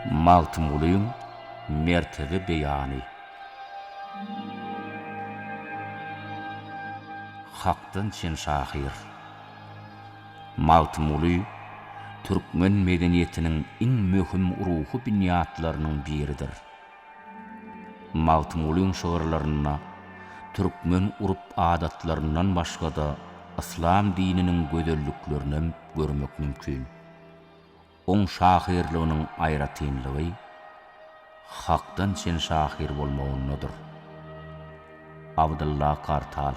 Maltymuluň mertebe beýany. Hakdan çen şahyr. Maltymuly türkmen medeniýetiniň iň möhüm ruhy binýatlarynyň biridir. Maltymulyň şoğurlaryna türkmen urup adatlaryndan başga da İslam dininiň gözelliklerini görmek mümkin. On şahirliğinin aýratynlygy hakdan çen şahir bolmagynydyr. Abdullah Kartal.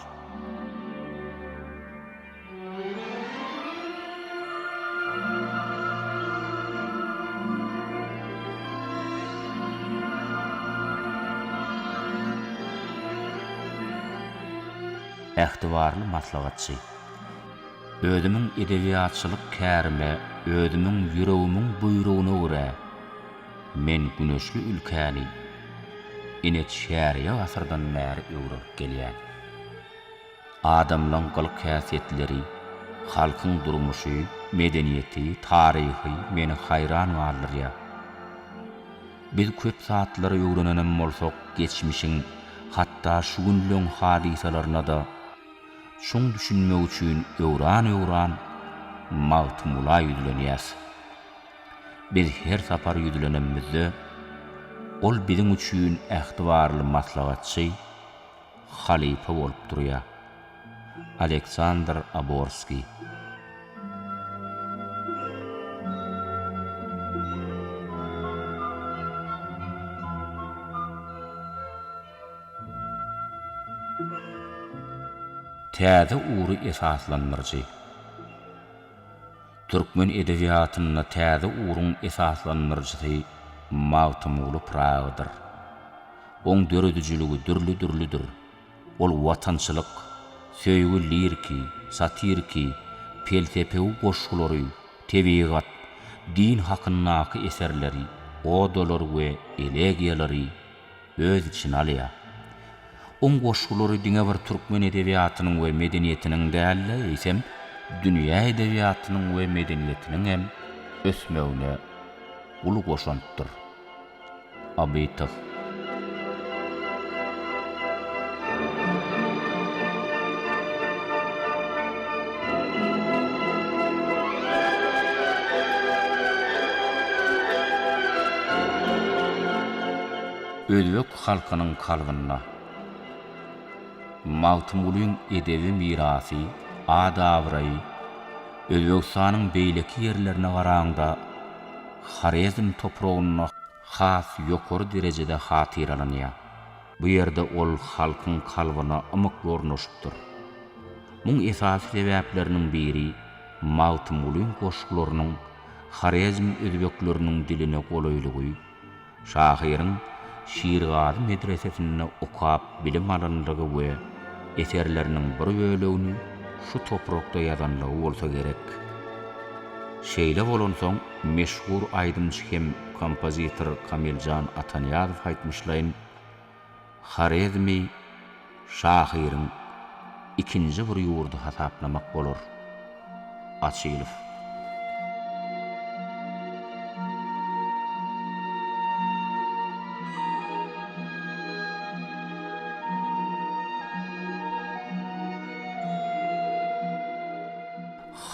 Ähtibarly maslahatçy. Özümiň edebiýatçylyk kärime, özümiň ýüregimiň buýrugyna görä men güneşli ülkäni inet şäriýe asyrdan bäri öwrüp gelýän. Adamlaň galyk häsiýetleri, halkyň durmuşy, medeniýeti, taryhy meni haýran galdyryar. Biz köp saatlar öwrenenem bolsak, geçmişiň hatda şu günlüň hadisalaryna da şoň düşünmek üçin öwran Maltymula ýüzlenýäs. Biz her sapar ýüzlenemizde ol biziň üçin ähtibarly maslahatçy, halifa bolup durýar. Aleksandr Aborski. Täze ury esaslandyrjy. Türkmen edebiýatyna täze uryň esaslandyrjysy Maltymuly Pragadyr. Oň döredijiligi dürlüdür. Ol watançylyk, söýgü liriki, satiriki, peltepew goşgulary, tebigat, din hakynyňky eserleri, odalar we elegiýalary öz içine alýar. On goşgulary diňe bir türkmen edebiýatynyň we medeniýetiniň dälle eýsem, dünýä edebiýatynyň we medeniýetiniň hem ösmegine uly goşantyr. Abitow. Özbek halkynyň kalbyna Maltymulyň edebi mirasy, adabry, Özbekistanyň beýleki ýerlerine garaganda Xarezm topragyna has ýokary derejede hatyralanýar. Bu ýerde ol halkyň kalbyna ymyk gornaşypdyr. Muň esasy sebäpleriniň biri Maltymulyň goşgularynyň Xarezm özbekleriniň diline golaýlygy, şahyryň Şiirgady medresesinde okap bilim alanlygy we eserleriniň bir bölegini şu toprakda ýazanlygy bolsa gerek. Şeýle bolan soň meşhur aýdymçy hem kompozitor Kamiljan Ataniýazow aýtmyşlaýyn, Xarezmi şahyryň ikinji bir ýurdy hasaplamak bolar. Açylyf.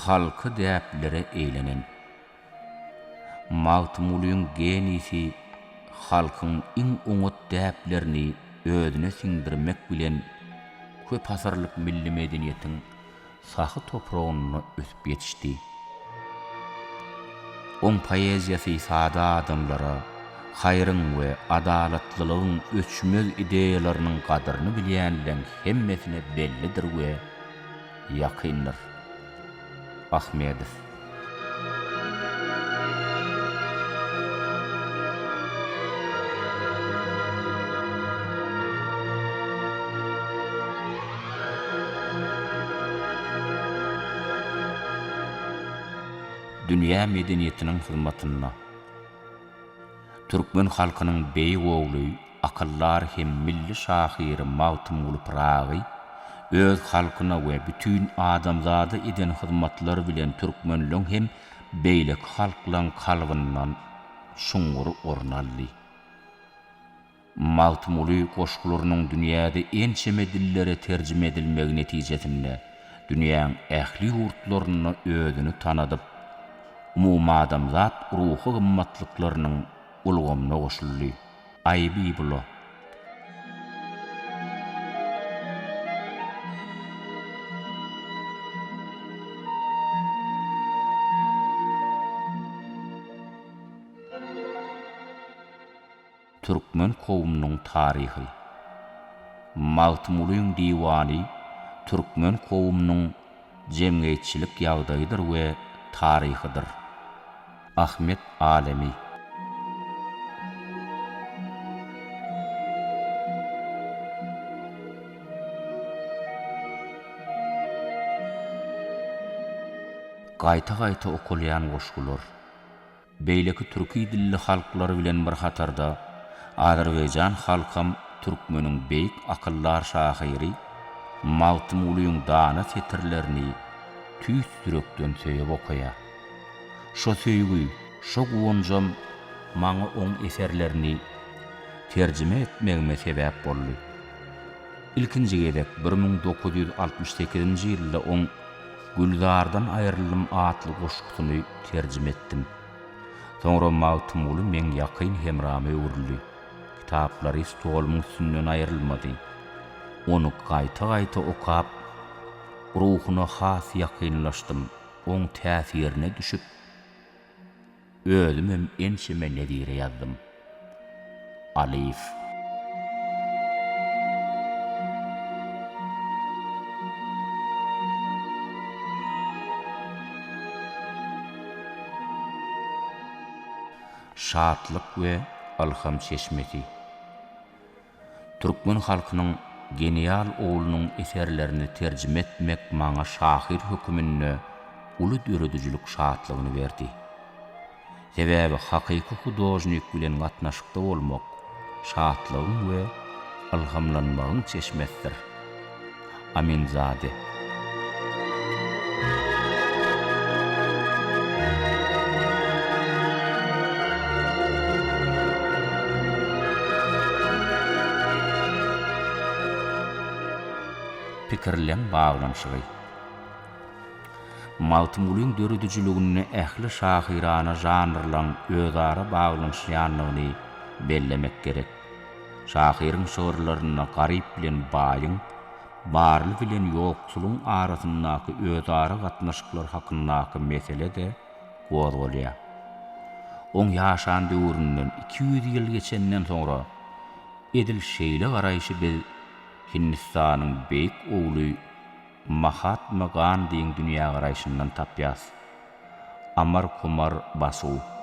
Halky däplere eýlenen. Maltymulyň genisi halkyň iň oňat däplerini özüne siňdirmek bilen köp asyrlyk milli medeniýetiň sahy topragyna ösüp ýetişdi. On poeziýasy sada adamlara haýryň we adalatlylygyň öçmez ideýalarynyň gadryny bilýänleň hemmesine bellidir we ýakyndyr. Ahmedow. Dünýä medeniýetiniň hyzmatyna türkmen halkynyň beýik ogly, akyllar hem milli şahyry Maltymuly Pragady öz halkyna we bütün adamzady eden hyzmatlar bilen türkmenliň hem beýlek halklaryň kalbyndan şuňgury ornaldy. Maltmuly goşgularynyň dünýäde ençeme dillere terjime edilmegi netijesinde dünýäň ähli urtlaryny özüni tanadyp, umumy adamzat ruhy gymmatlyklarynyň ulgamyna goşuldy. Aýby bulo. Türkmen kowmynyň taryhy. Maltmulyň diwany Türkmen kowmynyň jemgyýetçilik ýagdaýydyr we taryhydyr. Ahmet Alemi. Gaýta-gaýta okulýan goşgular. Beýleki türki dilli halklary bilen bir hatarda Azerbaýjan halkam Türkmeniň beýik akyllar şahyry Maltmulyň dana setirlerini tüýs sürekden söýüp okaýar. Şo söýgü, şo gonjam maňa oň eserlerini terjime etmegime sebäp boldy. İlkinji gedek 1968-nji ýylda oň Gülzardan aýrylym atly goşgusyny terjime etdim. Soňra Maltmuly men ýakyn hemrame öwrüldi. Kitaplary stolumyň üstünden aýrylmady. Onu gaýta-gaýta okap, ruhuny has ýakynlaşdym, oň täsirine düşüp, özüm ençeme nedire ýazdym. Alif. Şatlyk we alham çeşmeti. Türkmen halkynyň genial oglunyň eserlerini terjime etmek maňa şahyr hökümine uly döredüjilik şatlygyny berdi. Sebäbi hakyky hudojnik bilen gatnaşykda bolmak şatlygyň we alhamlanmagyň çeşmesidir. Aminzade. Pikirlen baglanşygy. Maltmulyň döredüjiligini ähli şahyrana janrlaryň özara baglanşýanlygyny bellemek gerek. Şahyryň şoğurlaryna garyp bilen baýyň, barly bilen ýoksulyň arasyndaky özara gatnaşyklar hakyndaky mesele de gozbolýar. Oň ýaşan döwründen 200 ýyl geçenden soňra edil şeýle garaýşy biz Hindistanyň beýik ogly Mahatma Gandhiň dünýä garaýşyndan tapýas. Amar Kumar Basu.